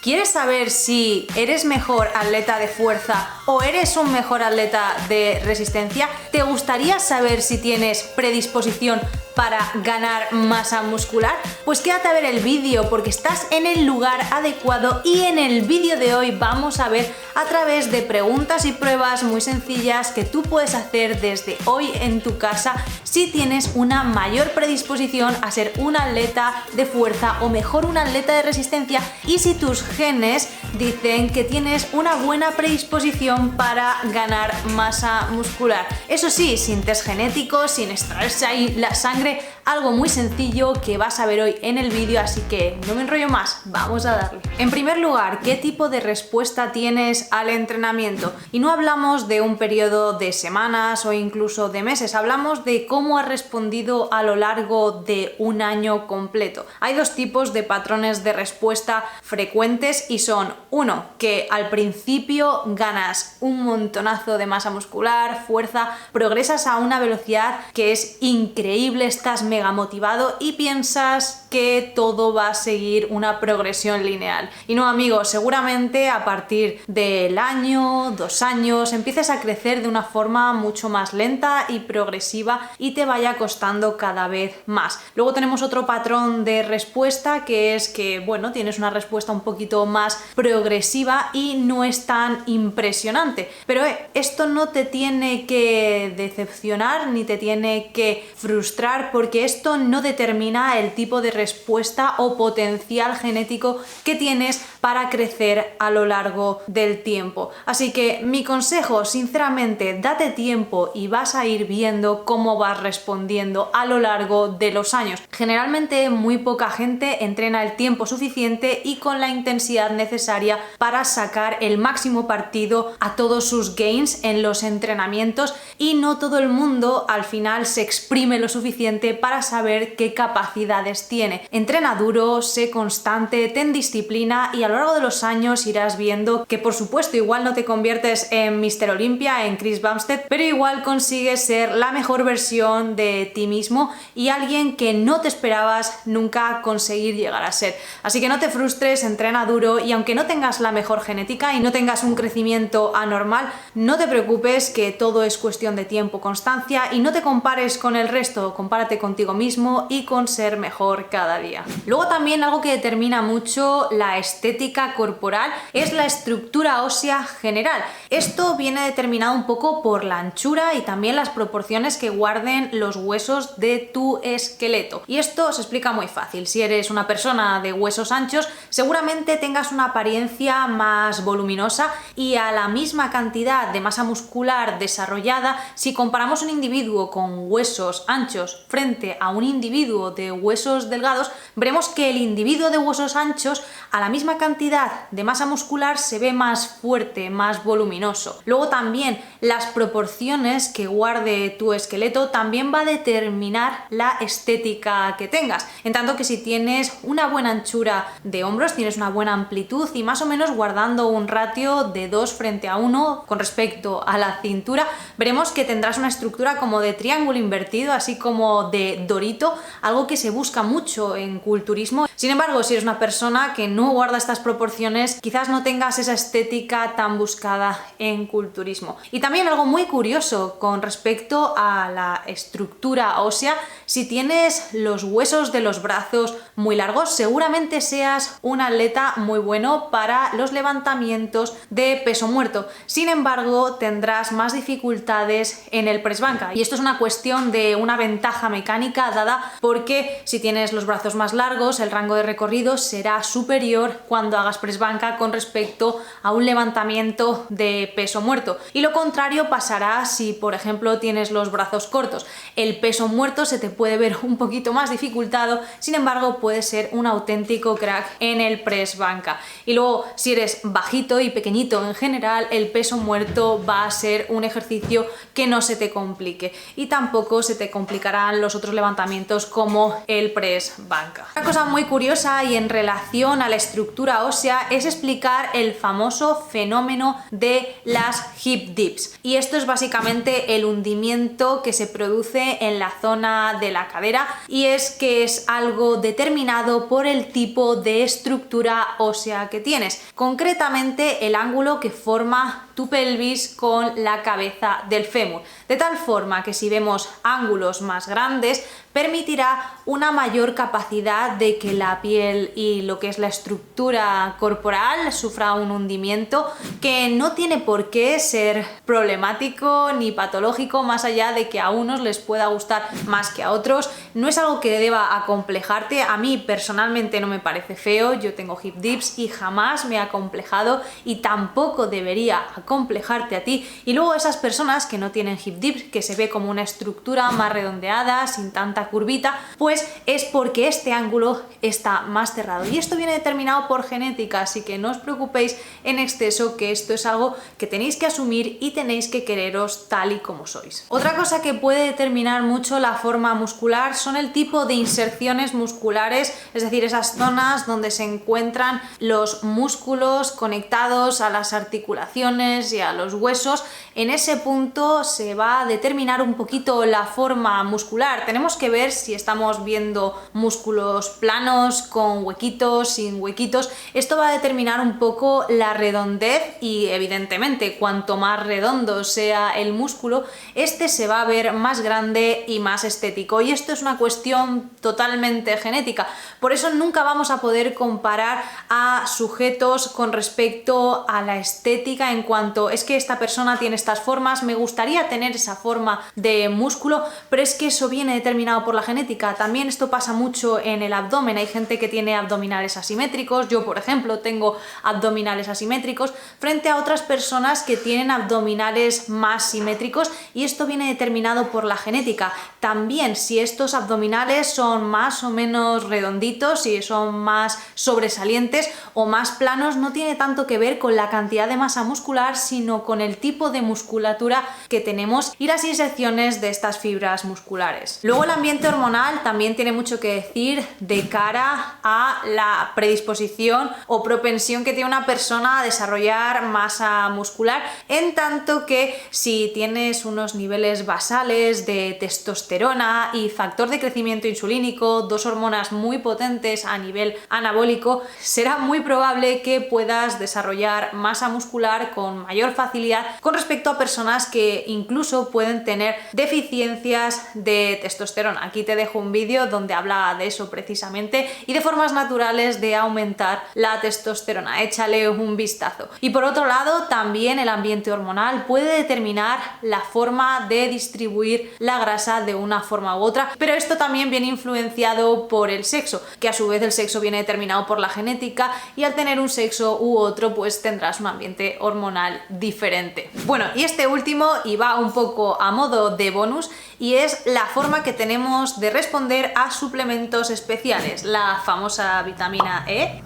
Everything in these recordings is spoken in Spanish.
¿Quieres saber si eres mejor atleta de fuerza o eres un mejor atleta de resistencia? ¿Te gustaría saber si tienes predisposición para ganar masa muscular? Pues quédate a ver el vídeo porque estás en el lugar adecuado, y en el vídeo de hoy vamos a ver a través de preguntas y pruebas muy sencillas que tú puedes hacer desde hoy en tu casa si tienes una mayor predisposición a ser un atleta de fuerza o mejor un atleta de resistencia, y si tus genes dicen que tienes una buena predisposición para ganar masa muscular. Eso sí, sin test genético, sin extraerse ahí la sangre, algo muy sencillo que vas a ver hoy en el vídeo, así que no me enrollo más, vamos a darle. En primer lugar, ¿qué tipo de respuesta tienes al entrenamiento? Y no hablamos de un periodo de semanas o incluso de meses, hablamos de cómo has respondido a lo largo de un año completo. Hay dos tipos de patrones de respuesta frecuentes y son: uno, que al principio ganas un montonazo de masa muscular, fuerza, progresas a una velocidad que es increíble, estás mega motivado y piensas que todo va a seguir una progresión lineal. Y no, amigos, seguramente a partir del año, 2 años, empieces a crecer de una forma mucho más lenta y progresiva y te vaya costando cada vez más. Luego tenemos otro patrón de respuesta, que es que, bueno, tienes una respuesta un poquito más progresiva y no es tan impresionante. Pero esto no te tiene que decepcionar ni te tiene que frustrar, porque esto no determina el tipo de respuesta o potencial genético que tienes para crecer a lo largo del tiempo. Así que mi consejo, sinceramente, date tiempo y vas a ir viendo cómo vas respondiendo a lo largo de los años. Generalmente muy poca gente entrena el tiempo suficiente y con la intensidad necesaria para sacar el máximo partido a todos sus gains en los entrenamientos, y no todo el mundo al final se exprime lo suficiente para saber qué capacidades tiene. Entrena duro, sé constante, ten disciplina y a lo largo de los años irás viendo que, por supuesto, igual no te conviertes en Mr. Olympia, en Chris Bumstead, pero igual consigues ser la mejor versión de ti mismo y alguien que no te esperabas nunca conseguir llegar a ser. Así que no te frustres, entrena duro, y aunque no tengas la mejor genética y no tengas un crecimiento anormal, no te preocupes, que todo es cuestión de tiempo, constancia, y no te compares con el resto, compárate contigo mismo y con ser mejor cada día. Luego también algo que determina mucho la estética corporal es la estructura ósea general. Esto viene determinado un poco por la anchura y también las proporciones que guarden los huesos de tu esqueleto. Y esto se explica muy fácil. Si eres una persona de huesos anchos, seguramente tengas una apariencia más voluminosa, y a la misma cantidad de masa muscular desarrollada, si comparamos un individuo con huesos anchos frente a un individuo de huesos delgados, veremos que el individuo de huesos anchos, a la misma cantidad de masa muscular, se ve más fuerte, más voluminoso. Luego también las proporciones que guarde tu esqueleto también va a determinar la estética que tengas, en tanto que si tienes una buena anchura de hombros, tienes una buena amplitud y más o menos guardando un ratio de 2 frente a 1 con respecto a la cintura, veremos que tendrás una estructura como de triángulo invertido, así como de dorito, algo que se busca mucho en culturismo. Sin embargo, si eres una persona que no guarda estas proporciones, quizás no tengas esa estética tan buscada en culturismo. Y también algo muy curioso con respecto a la estructura ósea: si tienes los huesos de los brazos muy largos, seguramente seas un atleta muy bueno para los levantamientos de peso muerto. Sin embargo, tendrás más dificultades en el press banca, y esto es una cuestión de una ventaja mecánica dada porque si tienes los brazos más largos, el rango de recorrido será superior cuando hagas press banca con respecto a un levantamiento de peso muerto, y lo contrario pasará si, por ejemplo, tienes los brazos cortos. El peso muerto se te puede ver un poquito más dificultado, sin embargo puedes ser un auténtico crack en el press banca. Y luego, si eres bajito y pequeñito en general, el peso muerto va a ser un ejercicio que no se te complique, y tampoco se te complicarán los otros levantamientos como el press banca. Una cosa muy curiosa y en relación a la estructura ósea es explicar el famoso fenómeno de las hip dips. Y esto es básicamente el hundimiento que se produce en la zona de la cadera, y es que es algo determinado por el tipo de estructura ósea que tienes, concretamente el ángulo que forma tu pelvis con la cabeza del fémur, de tal forma que si vemos ángulos más grandes permitirá una mayor capacidad de que la piel y lo que es la estructura corporal sufra un hundimiento que no tiene por qué ser problemático ni patológico, más allá de que a unos les pueda gustar más que a otros. No es algo que deba acomplejarte. A mí personalmente no me parece feo, yo tengo hip dips y jamás me ha acomplejado, y tampoco debería acomplejarte a ti. Y luego esas personas que no tienen hip dips, que se ve como una estructura más redondeada, sin tanta curvita, pues es porque este ángulo está más cerrado, y esto viene determinado por genética, así que no os preocupéis en exceso, que esto es algo que tenéis que asumir y tenéis que quereros tal y como sois. Otra cosa que puede determinar mucho la forma muscular son el tipo de inserciones musculares, es decir, esas zonas donde se encuentran los músculos conectados a las articulaciones y a los huesos. En ese punto se va a determinar un poquito la forma muscular. Tenemos que ver si estamos viendo músculos planos, con huequitos, sin huequitos. Esto va a determinar un poco la redondez, y evidentemente cuanto más redondo sea el músculo, este se va a ver más grande y más estético, y esto es una cuestión totalmente genética. Por eso nunca vamos a poder comparar a sujetos con respecto a la estética en cuanto es que esta persona tiene estas formas, me gustaría tener esa forma de músculo, pero es que eso viene determinado por la genética. También esto pasa mucho en el abdomen. Hay gente que tiene abdominales asimétricos. Yo, por ejemplo, tengo abdominales asimétricos frente a otras personas que tienen abdominales más simétricos, y esto viene determinado por la genética. También si estos abdominales son más o menos redonditos, si son más sobresalientes o más planos, no tiene tanto que ver con la cantidad de masa muscular, sino con el tipo de musculatura que tenemos y las inserciones de estas fibras musculares. Luego el ambiente hormonal también tiene mucho que decir de cara a la predisposición o propensión que tiene una persona a desarrollar masa muscular, en tanto que si tienes unos niveles basales de testosterona y factor de crecimiento insulínico, dos hormonas muy potentes a nivel anabólico, será muy probable que puedas desarrollar masa muscular con mayor facilidad con respecto a personas que incluso pueden tener deficiencias de testosterona. Aquí te dejo un vídeo donde habla de eso precisamente y de formas naturales de aumentar la testosterona. Échale un vistazo. Y por otro lado, también el ambiente hormonal puede determinar la forma de distribuir la grasa de una forma u otra, pero esto también viene influenciado por el sexo, que a su vez el sexo viene determinado por la genética, y al tener un sexo u otro pues tendrás un ambiente hormonal diferente. Bueno, y este último, y va un poco a modo de bonus, y es la forma que tenemos de responder a suplementos especiales, la famosa vitamina E.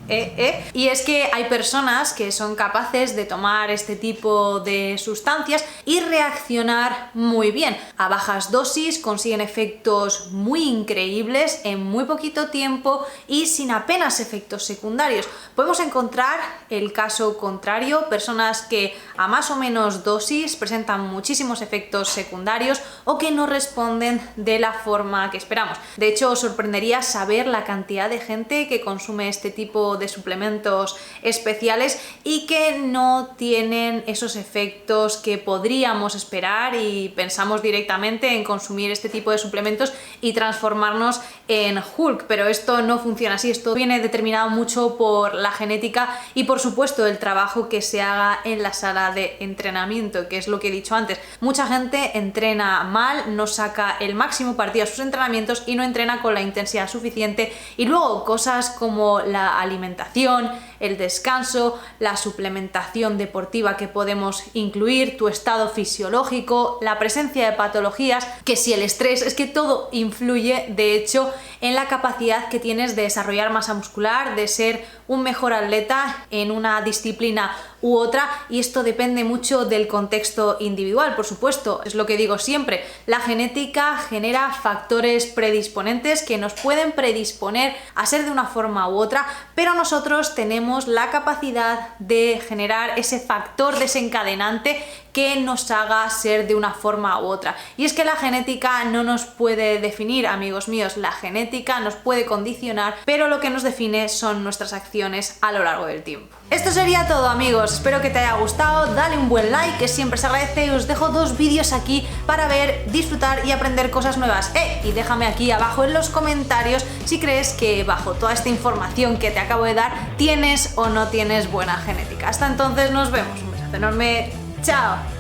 Y es que hay personas que son capaces de tomar este tipo de sustancias y reaccionar muy bien. A bajas dosis consiguen efectos muy increíbles en muy poquito tiempo y sin apenas efectos secundarios. Podemos encontrar el caso contrario, personas que a más o menos dosis presentan muchísimos efectos secundarios o que no responden de la forma que esperamos. De hecho, os sorprendería saber la cantidad de gente que consume este tipo de suplementos especiales y que no tienen esos efectos que podríamos esperar, y pensamos directamente en consumir este tipo de suplementos y transformarnos en Hulk, pero esto no funciona así. Esto viene determinado mucho por la genética y por supuesto el trabajo que se haga en la sala de entrenamiento, que es lo que he dicho antes. Mucha gente entrena mal, no saca el máximo partido a sus entrenamientos y no entrena con la intensidad suficiente, y luego cosas como la alimentación, el descanso, la suplementación deportiva que podemos incluir, tu estado fisiológico, la presencia de patologías, que si el estrés, es que todo influye de hecho en la capacidad que tienes de desarrollar masa muscular, de ser un mejor atleta en una disciplina u otra, y esto depende mucho del contexto individual, por supuesto. Es lo que digo siempre, la genética genera factores predisponentes que nos pueden predisponer a ser de una forma u otra, pero nosotros tenemos la capacidad de generar ese factor desencadenante que nos haga ser de una forma u otra. Y es que la genética no nos puede definir, amigos míos, la genética nos puede condicionar, pero lo que nos define son nuestras acciones a lo largo del tiempo. Esto sería todo, amigos, espero que te haya gustado, dale un buen like que siempre se agradece, y os dejo 2 vídeos aquí para ver, disfrutar y aprender cosas nuevas. Y déjame aquí abajo en los comentarios si crees que bajo toda esta información que te acabo de dar tienes o no tienes buena genética. Hasta entonces nos vemos, un beso enorme, chao.